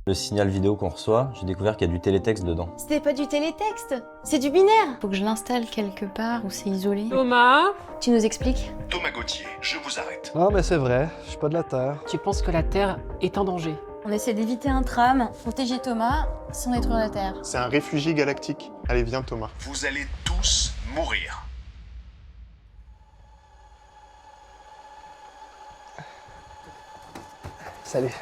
Le signal vidéo qu'on reçoit, j'ai découvert qu'il y a du télétexte dedans. C'était pas du télétexte, c'est du binaire. Faut que je l'installe quelque part où c'est isolé. Thomas, Tu nous expliques? Thomas Gauthier, je vous arrête. Ah, mais c'est vrai, je suis pas de la Terre. tu penses que la Terre est en danger? On essaie d'éviter un tram, protéger Thomas, sans détruire la Terre. C'est un réfugié galactique. Allez, viens Thomas. Vous allez tous mourir. Salut.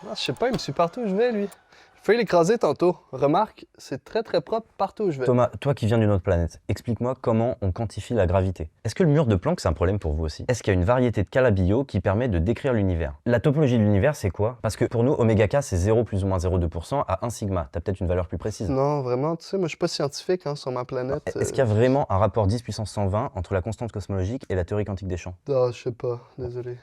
Ah, je sais pas, il me suit partout où je vais, lui. J'ai failli l'écraser tantôt. Remarque, c'est très propre partout où je vais. Thomas, toi qui viens d'une autre planète, explique-moi comment on quantifie la gravité. Est-ce que le mur de Planck c'est un problème pour vous aussi? Est-ce qu'il y a une variété de Calabi-Yau qui permet de décrire l'univers? La topologie de l'univers c'est quoi? Parce que pour nous, oméga k c'est 0 plus ou moins 0,2% à 1 sigma. T'as peut-être une valeur plus précise. Non, vraiment, tu sais, moi je suis pas scientifique sur ma planète. Est-ce qu'il y a vraiment un rapport 10 puissance 120 entre la constante cosmologique et la théorie quantique des champs? Ah, je sais pas, désolé.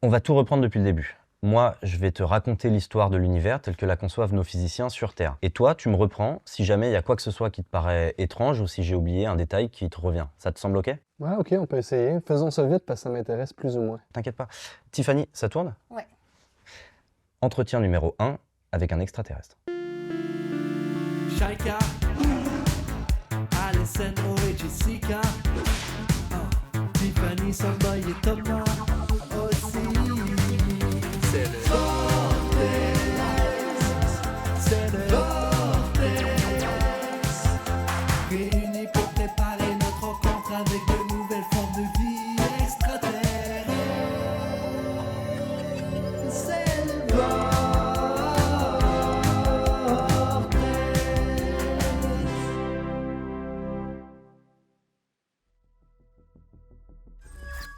On va tout reprendre depuis le début. Moi, je vais te raconter l'histoire de l'univers telle que la conçoivent nos physiciens sur Terre. Et toi, tu me reprends si jamais il y a quoi que ce soit qui te paraît étrange ou si j'ai oublié un détail qui te revient. Ça te semble ok? Ouais, ok, on peut essayer. Faisons ça vite parce que ça m'intéresse plus ou moins. T'inquiète pas. Tiffany, ça tourne? Ouais. Entretien numéro 1 avec un extraterrestre. Shaika, Alessandro et Jessica, Tiffany, Samboy et Thomas aussi. C'est le Vortex, c'est le Vortex, réunis pour préparer notre rencontre avec de nouvelles formes de vie extraterrestres. C'est le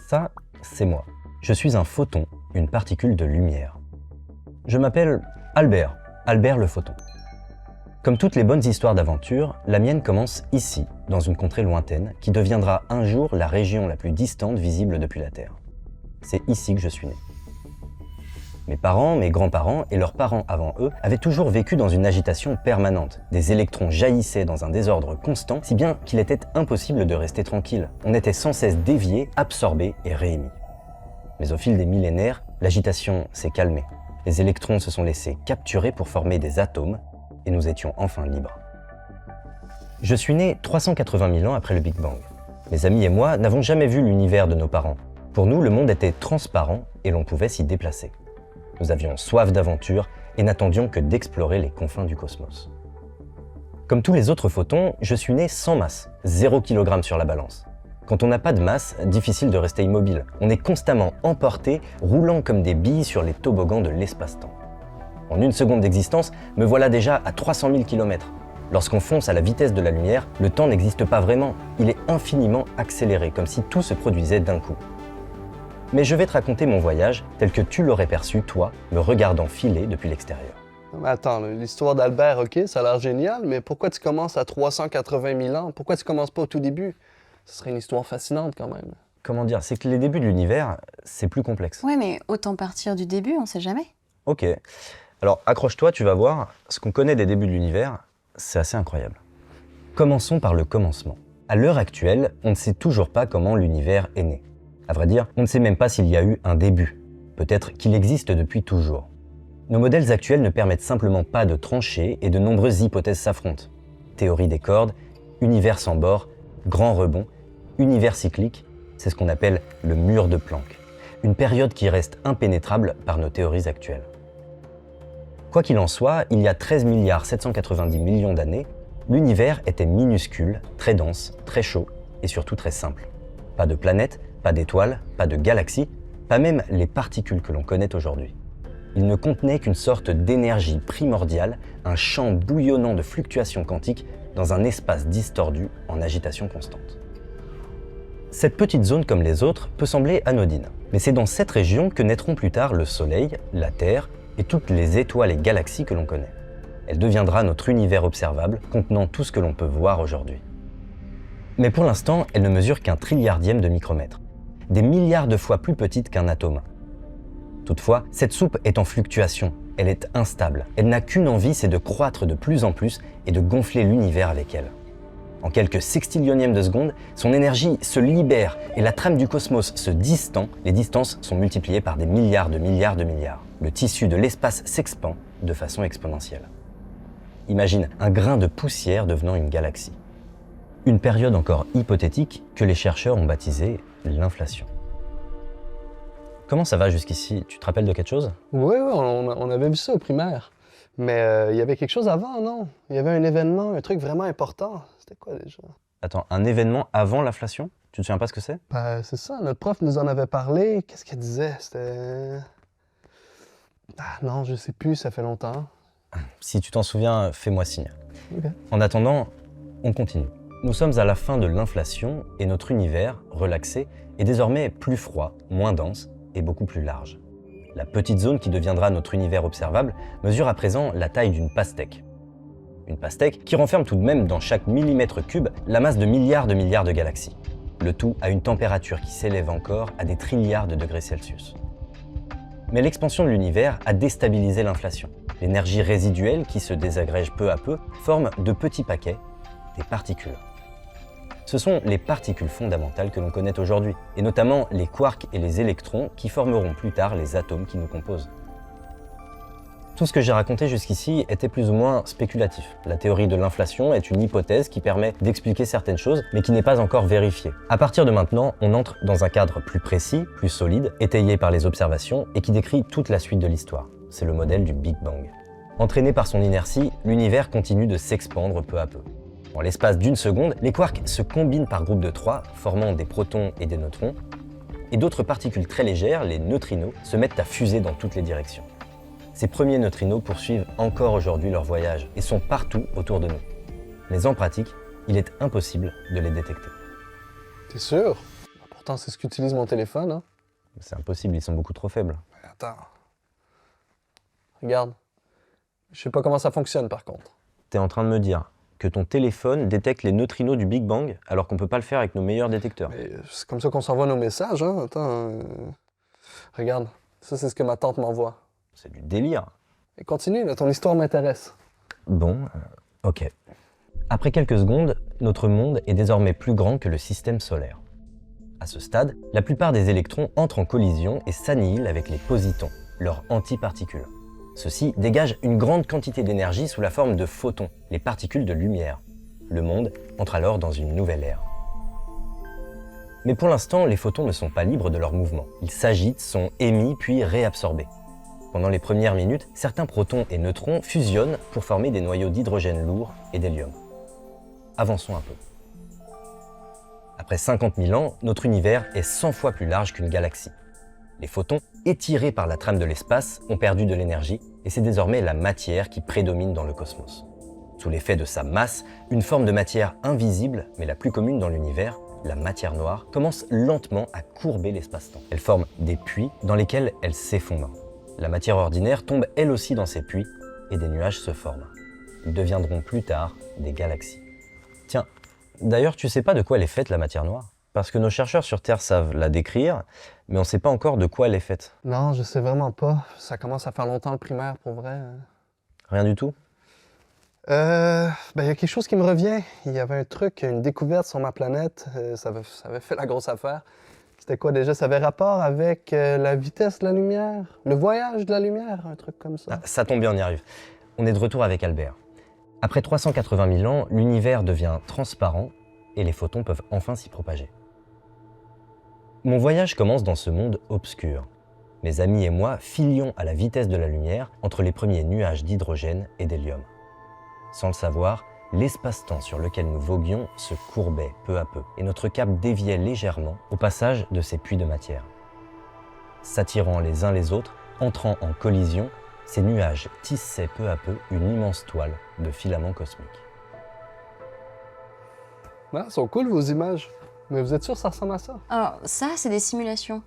Ça, c'est moi. Je suis un photon, une particule de lumière. Je m'appelle Albert, Albert le photon. Comme toutes les bonnes histoires d'aventure, la mienne commence ici, dans une contrée lointaine, qui deviendra un jour la région la plus distante visible depuis la Terre. C'est ici que je suis né. Mes parents, mes grands-parents et leurs parents avant eux avaient toujours vécu dans une agitation permanente. Des électrons jaillissaient dans un désordre constant, si bien qu'il était impossible de rester tranquille. On était sans cesse dévié, absorbé et réémis. Mais au fil des millénaires, l'agitation s'est calmée. Les électrons se sont laissés capturer pour former des atomes, et nous étions enfin libres. Je suis né 380 000 ans après le Big Bang. Mes amis et moi n'avons jamais vu l'univers de nos parents. Pour nous, le monde était transparent et l'on pouvait s'y déplacer. Nous avions soif d'aventure et n'attendions que d'explorer les confins du cosmos. Comme tous les autres photons, je suis né sans masse, 0 kg sur la balance. Quand on n'a pas de masse, difficile de rester immobile. On est constamment emporté, roulant comme des billes sur les toboggans de l'espace-temps. En une seconde d'existence, me voilà déjà à 300 000 km. Lorsqu'on fonce à la vitesse de la lumière, le temps n'existe pas vraiment. Il est infiniment accéléré, comme si tout se produisait d'un coup. Mais je vais te raconter mon voyage tel que tu l'aurais perçu, toi, me regardant filer depuis l'extérieur. Non, mais attends, là, l'histoire d'Albert, ok, ça a l'air génial, mais pourquoi tu commences à 380 000 ans? Pourquoi tu commences pas au tout début? Ce serait une histoire fascinante quand même. Comment dire? C'est que les débuts de l'univers, c'est plus complexe. Ouais, mais autant partir du début, on sait jamais. Ok. Alors accroche-toi, tu vas voir, ce qu'on connaît des débuts de l'univers, c'est assez incroyable. Commençons par le commencement. À l'heure actuelle, on ne sait toujours pas comment l'univers est né. À vrai dire, on ne sait même pas s'il y a eu un début. Peut-être qu'il existe depuis toujours. Nos modèles actuels ne permettent simplement pas de trancher et de nombreuses hypothèses s'affrontent. Théorie des cordes, univers sans bord, grand rebond, univers cyclique, c'est ce qu'on appelle le mur de Planck. Une période qui reste impénétrable par nos théories actuelles. Quoi qu'il en soit, il y a 13 790 millions d'années, l'univers était minuscule, très dense, très chaud et surtout très simple. Pas de planètes, pas d'étoiles, pas de galaxies, pas même les particules que l'on connaît aujourd'hui. Il ne contenait qu'une sorte d'énergie primordiale, un champ bouillonnant de fluctuations quantiques dans un espace distordu en agitation constante. Cette petite zone comme les autres peut sembler anodine, mais c'est dans cette région que naîtront plus tard le Soleil, la Terre et toutes les étoiles et galaxies que l'on connaît. Elle deviendra notre univers observable contenant tout ce que l'on peut voir aujourd'hui. Mais pour l'instant, elle ne mesure qu'un trilliardième de micromètre, des milliards de fois plus petite qu'un atome. Toutefois, cette soupe est en fluctuation, elle est instable, elle n'a qu'une envie, c'est de croître de plus en plus et de gonfler l'univers avec elle. En quelques sextillionièmes de seconde, son énergie se libère et la trame du cosmos se distend. Les distances sont multipliées par des milliards de milliards de milliards. Le tissu de l'espace s'expand de façon exponentielle. Imagine un grain de poussière devenant une galaxie. Une période encore hypothétique que les chercheurs ont baptisée l'inflation. Comment ça va jusqu'ici? Tu te rappelles de quelque chose? Oui, on avait vu ça au primaire. Mais il y avait quelque chose avant, non? Il y avait un événement, un truc vraiment important. C'était quoi déjà? Attends, un événement avant l'inflation? Tu te souviens pas ce que c'est? Ben, c'est ça, notre prof nous en avait parlé. Qu'est-ce qu'elle disait? C'était... Ah non, je sais plus, ça fait longtemps. Si tu t'en souviens, fais-moi signe. Ok. En attendant, on continue. Nous sommes à la fin de l'inflation et notre univers, relaxé, est désormais plus froid, moins dense et beaucoup plus large. La petite zone qui deviendra notre univers observable mesure à présent la taille d'une pastèque. Une pastèque qui renferme tout de même dans chaque millimètre cube la masse de milliards de galaxies. Le tout à une température qui s'élève encore à des trilliards de degrés Celsius. Mais l'expansion de l'univers a déstabilisé l'inflation. L'énergie résiduelle qui se désagrège peu à peu forme de petits paquets, des particules. Ce sont les particules fondamentales que l'on connaît aujourd'hui, et notamment les quarks et les électrons qui formeront plus tard les atomes qui nous composent. Tout ce que j'ai raconté jusqu'ici était plus ou moins spéculatif. La théorie de l'inflation est une hypothèse qui permet d'expliquer certaines choses, mais qui n'est pas encore vérifiée. À partir de maintenant, on entre dans un cadre plus précis, plus solide, étayé par les observations, et qui décrit toute la suite de l'histoire. C'est le modèle du Big Bang. Entraîné par son inertie, l'univers continue de s'expandre peu à peu. En l'espace d'une seconde, les quarks se combinent par groupe de 3, formant des protons et des neutrons, et d'autres particules très légères, les neutrinos, se mettent à fuser dans toutes les directions. Ces premiers neutrinos poursuivent encore aujourd'hui leur voyage et sont partout autour de nous. Mais en pratique, il est impossible de les détecter. T'es sûr? Pourtant, c'est ce qu'utilise mon téléphone, hein? C'est impossible, ils sont beaucoup trop faibles. Mais attends. Regarde. Je sais pas comment ça fonctionne, par contre. T'es en train de me dire que ton téléphone détecte les neutrinos du Big Bang alors qu'on peut pas le faire avec nos meilleurs détecteurs. Mais c'est comme ça qu'on s'envoie nos messages, hein? Attends. Regarde. Ça, c'est ce que ma tante m'envoie. C'est du délire. Et continue, là, ton histoire m'intéresse. Bon, ok. Après quelques secondes, notre monde est désormais plus grand que le système solaire. À ce stade, la plupart des électrons entrent en collision et s'annihilent avec les positons, leurs antiparticules. Ceux-ci dégagent une grande quantité d'énergie sous la forme de photons, les particules de lumière. Le monde entre alors dans une nouvelle ère. Mais pour l'instant, les photons ne sont pas libres de leur mouvement. Ils s'agitent, sont émis puis réabsorbés. Pendant les premières minutes, certains protons et neutrons fusionnent pour former des noyaux d'hydrogène lourd et d'hélium. Avançons un peu. Après 50 000 ans, notre univers est 100 fois plus large qu'une galaxie. Les photons, étirés par la trame de l'espace, ont perdu de l'énergie et c'est désormais la matière qui prédomine dans le cosmos. Sous l'effet de sa masse, une forme de matière invisible, mais la plus commune dans l'univers, la matière noire, commence lentement à courber l'espace-temps. Elle forme des puits dans lesquels elle s'effondre. La matière ordinaire tombe elle aussi dans ces puits et des nuages se forment. Ils deviendront plus tard des galaxies. Tiens, d'ailleurs, tu sais pas de quoi elle est faite la matière noire? Parce que nos chercheurs sur Terre savent la décrire, mais on sait pas encore de quoi elle est faite. Non, je sais vraiment pas. Ça commence à faire longtemps le primaire, pour vrai. Rien du tout? Il y a quelque chose qui me revient. Il y avait un truc, une découverte sur ma planète. Ça avait fait la grosse affaire. C'était quoi déjà? Ça avait rapport avec la vitesse de la lumière? Le voyage de la lumière? Un truc comme ça. Ah, ça tombe bien, on y arrive. On est de retour avec Albert. Après 380 000 ans, l'univers devient transparent et les photons peuvent enfin s'y propager. Mon voyage commence dans ce monde obscur. Mes amis et moi filions à la vitesse de la lumière entre les premiers nuages d'hydrogène et d'hélium. Sans le savoir, l'espace-temps sur lequel nous voguions se courbait peu à peu et notre cap déviait légèrement au passage de ces puits de matière. S'attirant les uns les autres, entrant en collision, ces nuages tissaient peu à peu une immense toile de filaments cosmiques. Ah, sont cool vos images. Mais vous êtes sûr que ça ressemble à ça? Alors, ça, c'est des simulations.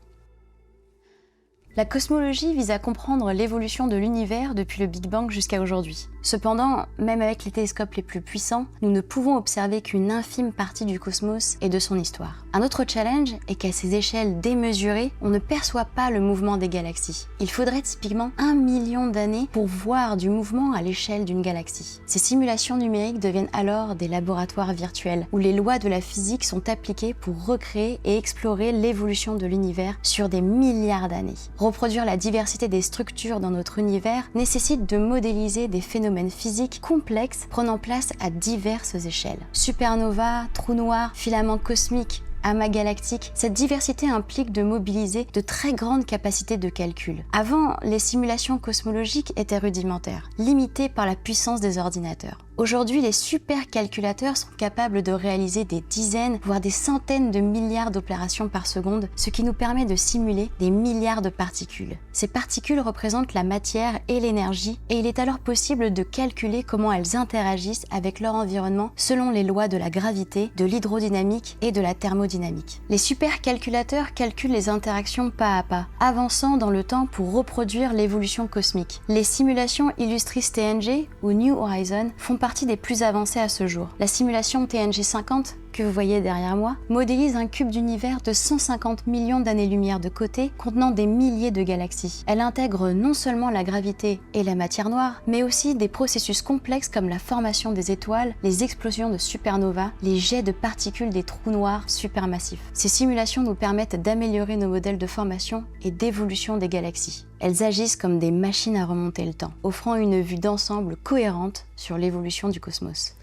La cosmologie vise à comprendre l'évolution de l'univers depuis le Big Bang jusqu'à aujourd'hui. Cependant, même avec les télescopes les plus puissants, nous ne pouvons observer qu'une infime partie du cosmos et de son histoire. Un autre challenge est qu'à ces échelles démesurées, on ne perçoit pas le mouvement des galaxies. Il faudrait typiquement 1 million d'années pour voir du mouvement à l'échelle d'une galaxie. Ces simulations numériques deviennent alors des laboratoires virtuels où les lois de la physique sont appliquées pour recréer et explorer l'évolution de l'univers sur des milliards d'années. Reproduire la diversité des structures dans notre univers nécessite de modéliser des phénomènes physiques complexes prenant place à diverses échelles. Supernova, trous noirs, filaments cosmiques, amas galactiques, cette diversité implique de mobiliser de très grandes capacités de calcul. Avant, les simulations cosmologiques étaient rudimentaires, limitées par la puissance des ordinateurs. Aujourd'hui, les supercalculateurs sont capables de réaliser des dizaines, voire des centaines de milliards d'opérations par seconde, ce qui nous permet de simuler des milliards de particules. Ces particules représentent la matière et l'énergie, et il est alors possible de calculer comment elles interagissent avec leur environnement selon les lois de la gravité, de l'hydrodynamique et de la thermodynamique. Les supercalculateurs calculent les interactions pas à pas, avançant dans le temps pour reproduire l'évolution cosmique. Les simulations Illustris TNG ou New Horizons font partie des plus avancées à ce jour. La simulation TNG 50, que vous voyez derrière moi, modélise un cube d'univers de 150 millions d'années-lumière de côté, contenant des milliers de galaxies. Elle intègre non seulement la gravité et la matière noire, mais aussi des processus complexes comme la formation des étoiles, les explosions de supernovas, les jets de particules des trous noirs supermassifs. Ces simulations nous permettent d'améliorer nos modèles de formation et d'évolution des galaxies. Elles agissent comme des machines à remonter le temps, offrant une vue d'ensemble cohérente sur l'évolution du cosmos.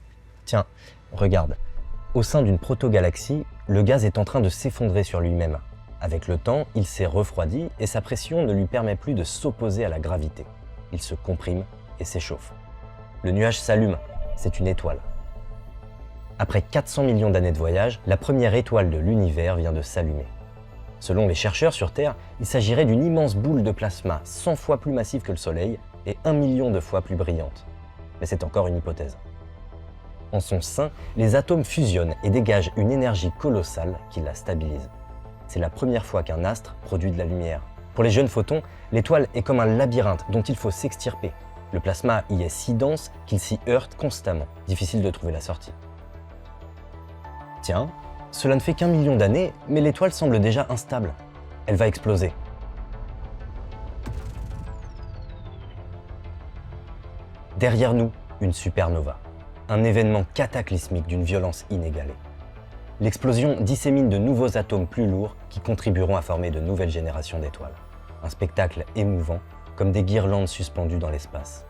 Tiens, regarde. Au sein d'une protogalaxie, le gaz est en train de s'effondrer sur lui-même. Avec le temps, il s'est refroidi et sa pression ne lui permet plus de s'opposer à la gravité. Il se comprime et s'échauffe. Le nuage s'allume, c'est une étoile. Après 400 millions d'années de voyage, la première étoile de l'univers vient de s'allumer. Selon les chercheurs sur Terre, il s'agirait d'une immense boule de plasma 100 fois plus massive que le Soleil et 1 million de fois plus brillante. Mais c'est encore une hypothèse. En son sein, les atomes fusionnent et dégagent une énergie colossale qui la stabilise. C'est la première fois qu'un astre produit de la lumière. Pour les jeunes photons, l'étoile est comme un labyrinthe dont il faut s'extirper. Le plasma y est si dense qu'il s'y heurte constamment. Difficile de trouver la sortie. Tiens, cela ne fait qu'1 million d'années, mais l'étoile semble déjà instable. Elle va exploser. Derrière nous, une supernova. Un événement cataclysmique d'une violence inégalée. L'explosion dissémine de nouveaux atomes plus lourds qui contribueront à former de nouvelles générations d'étoiles. Un spectacle émouvant, comme des guirlandes suspendues dans l'espace.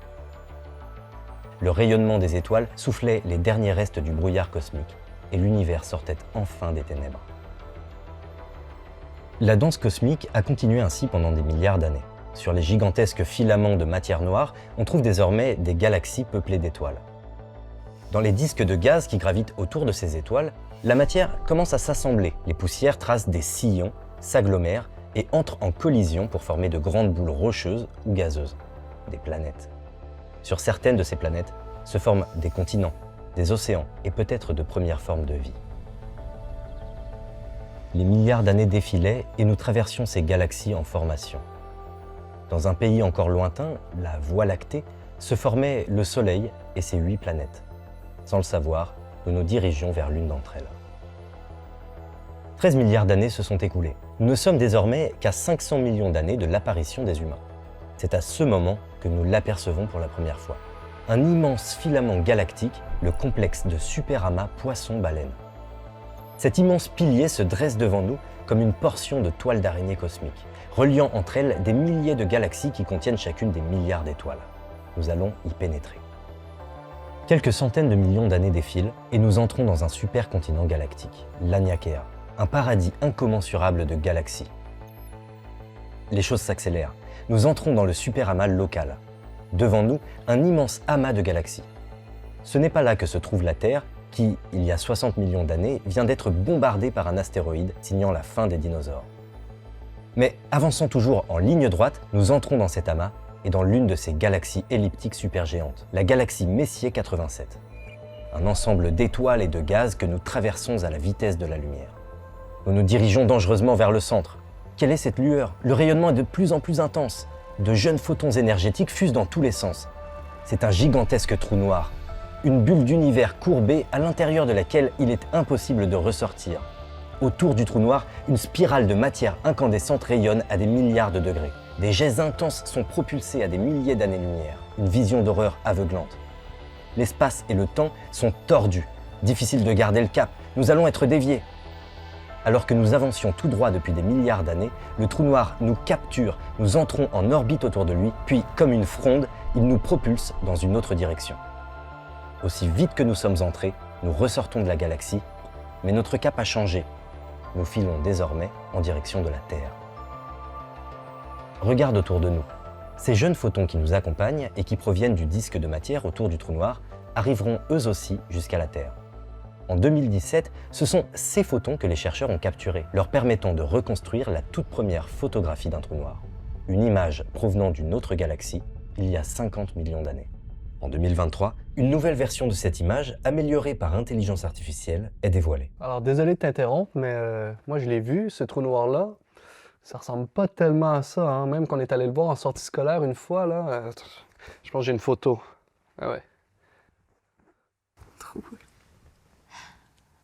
Le rayonnement des étoiles soufflait les derniers restes du brouillard cosmique, et l'univers sortait enfin des ténèbres. La danse cosmique a continué ainsi pendant des milliards d'années. Sur les gigantesques filaments de matière noire, on trouve désormais des galaxies peuplées d'étoiles. Dans les disques de gaz qui gravitent autour de ces étoiles, la matière commence à s'assembler. Les poussières tracent des sillons, s'agglomèrent et entrent en collision pour former de grandes boules rocheuses ou gazeuses, des planètes. Sur certaines de ces planètes se forment des continents, des océans et peut-être de premières formes de vie. Les milliards d'années défilaient et nous traversions ces galaxies en formation. Dans un pays encore lointain, la Voie lactée, se formait le Soleil et ses 8 planètes. Sans le savoir, nous nous dirigeons vers l'une d'entre elles. 13 milliards d'années se sont écoulées. Nous ne sommes désormais qu'à 500 millions d'années de l'apparition des humains. C'est à ce moment que nous l'apercevons pour la première fois. Un immense filament galactique, le complexe de superamas poisson-baleine. Cet immense pilier se dresse devant nous comme une portion de toile d'araignée cosmique, reliant entre elles des milliers de galaxies qui contiennent chacune des milliards d'étoiles. Nous allons y pénétrer. Quelques centaines de millions d'années défilent et nous entrons dans un supercontinent galactique, l'Aniakea, un paradis incommensurable de galaxies. Les choses s'accélèrent. Nous entrons dans le superamas local. Devant nous, un immense amas de galaxies. Ce n'est pas là que se trouve la Terre, qui, il y a 60 millions d'années, vient d'être bombardée par un astéroïde signant la fin des dinosaures. Mais avançant toujours en ligne droite, nous entrons dans cet amas et dans l'une de ces galaxies elliptiques supergéantes, la galaxie Messier 87. Un ensemble d'étoiles et de gaz que nous traversons à la vitesse de la lumière. Nous nous dirigeons dangereusement vers le centre. Quelle est cette lueur? Le rayonnement est de plus en plus intense. De jeunes photons énergétiques fusent dans tous les sens. C'est un gigantesque trou noir, une bulle d'univers courbée à l'intérieur de laquelle il est impossible de ressortir. Autour du trou noir, une spirale de matière incandescente rayonne à des milliards de degrés. Des jets intenses sont propulsés à des milliers d'années-lumière. Une vision d'horreur aveuglante. L'espace et le temps sont tordus. Difficile de garder le cap. Nous allons être déviés. Alors que nous avancions tout droit depuis des milliards d'années, le trou noir nous capture, nous entrons en orbite autour de lui, puis, comme une fronde, il nous propulse dans une autre direction. Aussi vite que nous sommes entrés, nous ressortons de la galaxie, mais notre cap a changé. Nous filons désormais en direction de la Terre. Regarde autour de nous. Ces jeunes photons qui nous accompagnent et qui proviennent du disque de matière autour du trou noir arriveront eux aussi jusqu'à la Terre. En 2017, ce sont ces photons que les chercheurs ont capturés, leur permettant de reconstruire la toute première photographie d'un trou noir. Une image provenant d'une autre galaxie, il y a 50 millions d'années. En 2023, une nouvelle version de cette image, améliorée par intelligence artificielle, est dévoilée. Alors, désolé de t'interrompre, mais moi, je l'ai vu, ce trou noir-là. Ça ressemble pas tellement à ça, hein. Même qu'on est allé le voir en sortie scolaire une fois, là. Je pense que j'ai une photo. Ah ouais. Trop cool.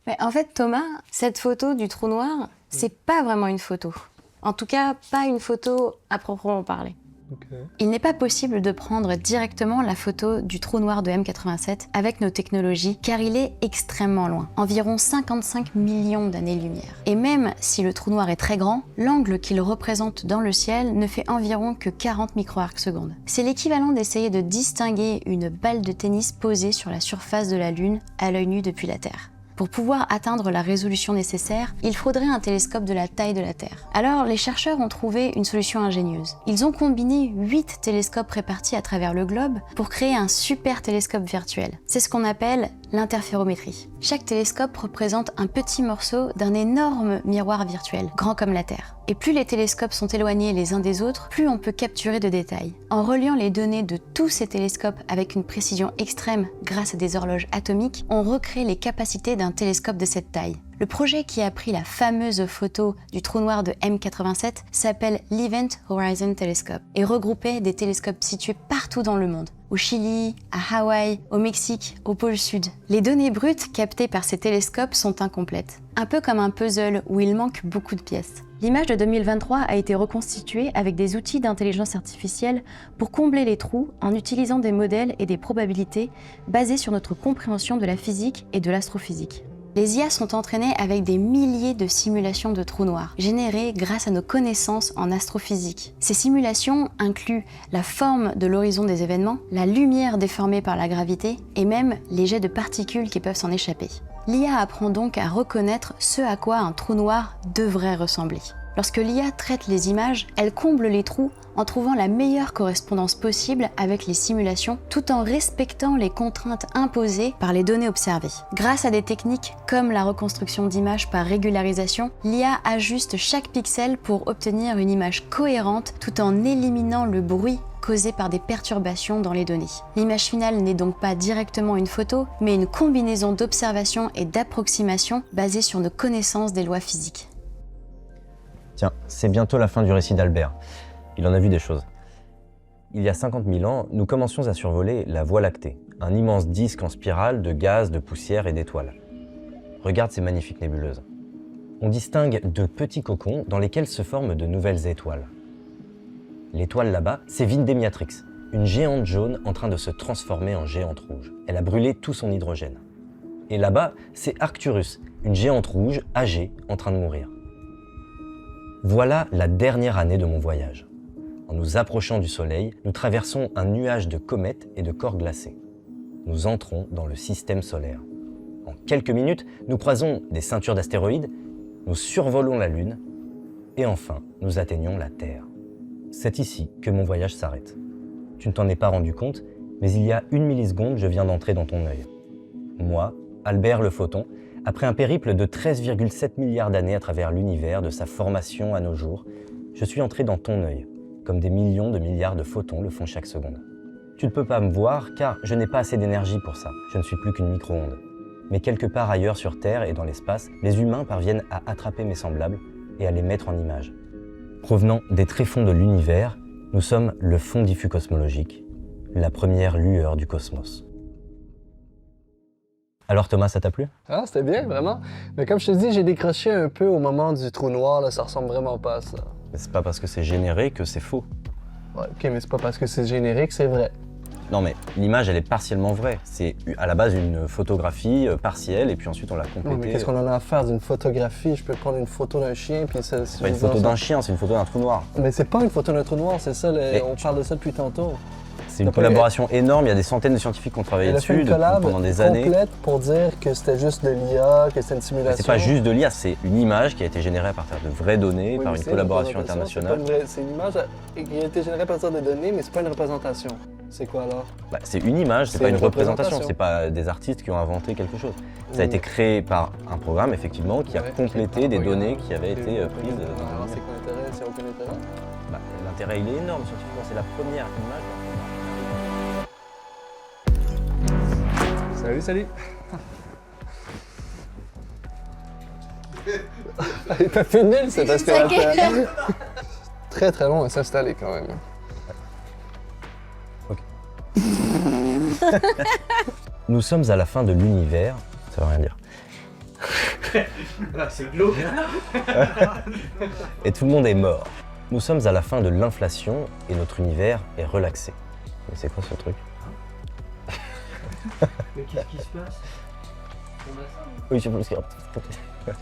Mais en fait, Thomas, cette photo du trou noir, c'est pas vraiment une photo. En tout cas, pas une photo à proprement parler. Okay. Il n'est pas possible de prendre directement la photo du trou noir de M87 avec nos technologies, car il est extrêmement loin, environ 55 millions d'années-lumière. Et même si le trou noir est très grand, l'angle qu'il représente dans le ciel ne fait environ que 40 micro-arcs-secondes. C'est l'équivalent d'essayer de distinguer une balle de tennis posée sur la surface de la Lune à l'œil nu depuis la Terre. Pour pouvoir atteindre la résolution nécessaire, il faudrait un télescope de la taille de la Terre. Alors, les chercheurs ont trouvé une solution ingénieuse. Ils ont combiné 8 télescopes répartis à travers le globe pour créer un super télescope virtuel. C'est ce qu'on appelle l'interférométrie. Chaque télescope représente un petit morceau d'un énorme miroir virtuel, grand comme la Terre. Et plus les télescopes sont éloignés les uns des autres, plus on peut capturer de détails. En reliant les données de tous ces télescopes avec une précision extrême grâce à des horloges atomiques, on recrée les capacités d'un télescope de cette taille. Le projet qui a pris la fameuse photo du trou noir de M87 s'appelle l'Event Horizon Telescope et regroupait des télescopes situés partout dans le monde. Au Chili, à Hawaï, au Mexique, au pôle Sud. Les données brutes captées par ces télescopes sont incomplètes. Un peu comme un puzzle où il manque beaucoup de pièces. L'image de 2023 a été reconstituée avec des outils d'intelligence artificielle pour combler les trous en utilisant des modèles et des probabilités basés sur notre compréhension de la physique et de l'astrophysique. Les IA sont entraînées avec des milliers de simulations de trous noirs, générées grâce à nos connaissances en astrophysique. Ces simulations incluent la forme de l'horizon des événements, la lumière déformée par la gravité et même les jets de particules qui peuvent s'en échapper. L'IA apprend donc à reconnaître ce à quoi un trou noir devrait ressembler. Lorsque l'IA traite les images, elle comble les trous en trouvant la meilleure correspondance possible avec les simulations, tout en respectant les contraintes imposées par les données observées. Grâce à des techniques comme la reconstruction d'images par régularisation, l'IA ajuste chaque pixel pour obtenir une image cohérente tout en éliminant le bruit causé par des perturbations dans les données. L'image finale n'est donc pas directement une photo, mais une combinaison d'observations et d'approximations basées sur nos connaissances des lois physiques. Tiens, c'est bientôt la fin du récit d'Albert. Il en a vu des choses. Il y a 50 000 ans, nous commencions à survoler la Voie lactée, un immense disque en spirale de gaz, de poussière et d'étoiles. Regarde ces magnifiques nébuleuses. On distingue de petits cocons dans lesquels se forment de nouvelles étoiles. L'étoile là-bas, c'est Vindemiatrix, une géante jaune en train de se transformer en géante rouge. Elle a brûlé tout son hydrogène. Et là-bas, c'est Arcturus, une géante rouge âgée en train de mourir. Voilà la dernière année de mon voyage. En nous approchant du Soleil, nous traversons un nuage de comètes et de corps glacés. Nous entrons dans le système solaire. En quelques minutes, nous croisons des ceintures d'astéroïdes, nous survolons la Lune et enfin, nous atteignons la Terre. C'est ici que mon voyage s'arrête. Tu ne t'en es pas rendu compte, mais il y a 1 milliseconde, je viens d'entrer dans ton œil. Moi, Albert le photon, après un périple de 13,7 milliards d'années à travers l'univers, de sa formation à nos jours, je suis entré dans ton œil, comme des millions de milliards de photons le font chaque seconde. Tu ne peux pas me voir car je n'ai pas assez d'énergie pour ça, je ne suis plus qu'une micro-onde. Mais quelque part ailleurs sur Terre et dans l'espace, les humains parviennent à attraper mes semblables et à les mettre en image. Provenant des tréfonds de l'univers, nous sommes le fond diffus cosmologique, la première lueur du cosmos. Alors Thomas, ça t'a plu? Ah, c'était bien, vraiment. Mais comme je te dis, j'ai décroché un peu au moment du trou noir, là, ça ressemble vraiment pas à ça. Mais c'est pas parce que c'est généré que c'est faux. Ouais, ok, mais c'est pas parce que c'est générique, c'est vrai. Non mais l'image elle est partiellement vraie. C'est à la base une photographie partielle et puis ensuite on l'a Non, mais complétée. qu'est-ce qu'on en a à faire d'une photographie? Je peux prendre une photo d'un chien, puis ça... C'est pas une photo d'un chien, c'est une photo d'un trou noir. Mais c'est pas une photo d'un trou noir, c'est ça, Mais on parle de ça depuis tantôt. C'est une T'as pas collaboration énorme, il y a des centaines de scientifiques qui ont travaillé Elle a fait dessus une collab pendant des années. complète pour dire que c'était juste de l'IA, que c'était une Mais simulation. c'est pas juste de l'IA, c'est une image qui a été générée à partir de vraies données Oui, par mais une c'est collaboration représentation, internationale. C'est une image qui a été générée à partir de données, mais c'est pas une représentation. C'est quoi alors? Bah, c'est une image, c'est C'est pas une une représentation, représentation. c'est pas des artistes qui ont inventé quelque chose. Ça a Oui. été créé par un programme effectivement qui a Ouais, complété des données qui avaient été prises dans Alors le c'est quoi l'intérêt? C'est aucun intérêt? Bah, l'intérêt il est énorme scientifiquement, c'est la première image. Salut, salut! Il est pas fini cet aspirateur. Très très long à s'installer quand même. Nous sommes à la fin de l'univers, ça veut rien dire. C'est glauque. Et tout le monde est mort. Nous sommes à la fin de l'inflation et notre univers est relaxé. Mais c'est quoi ce truc? Mais qu'est-ce qui se passe? Oui, je pense qu'il y a-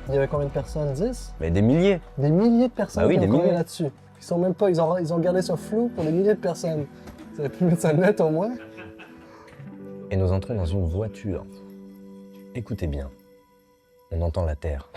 Il y avait combien de personnes? 10? Mais des milliers. Des milliers de personnes Bah oui, qui des ont travaillé milliers. là-dessus. Ils sont même pas, ils ont gardé ça flou pour des milliers de personnes. Ça aurait pu mettre ça net au moins. Et nous entrons dans une voiture. Écoutez bien, on entend la Terre.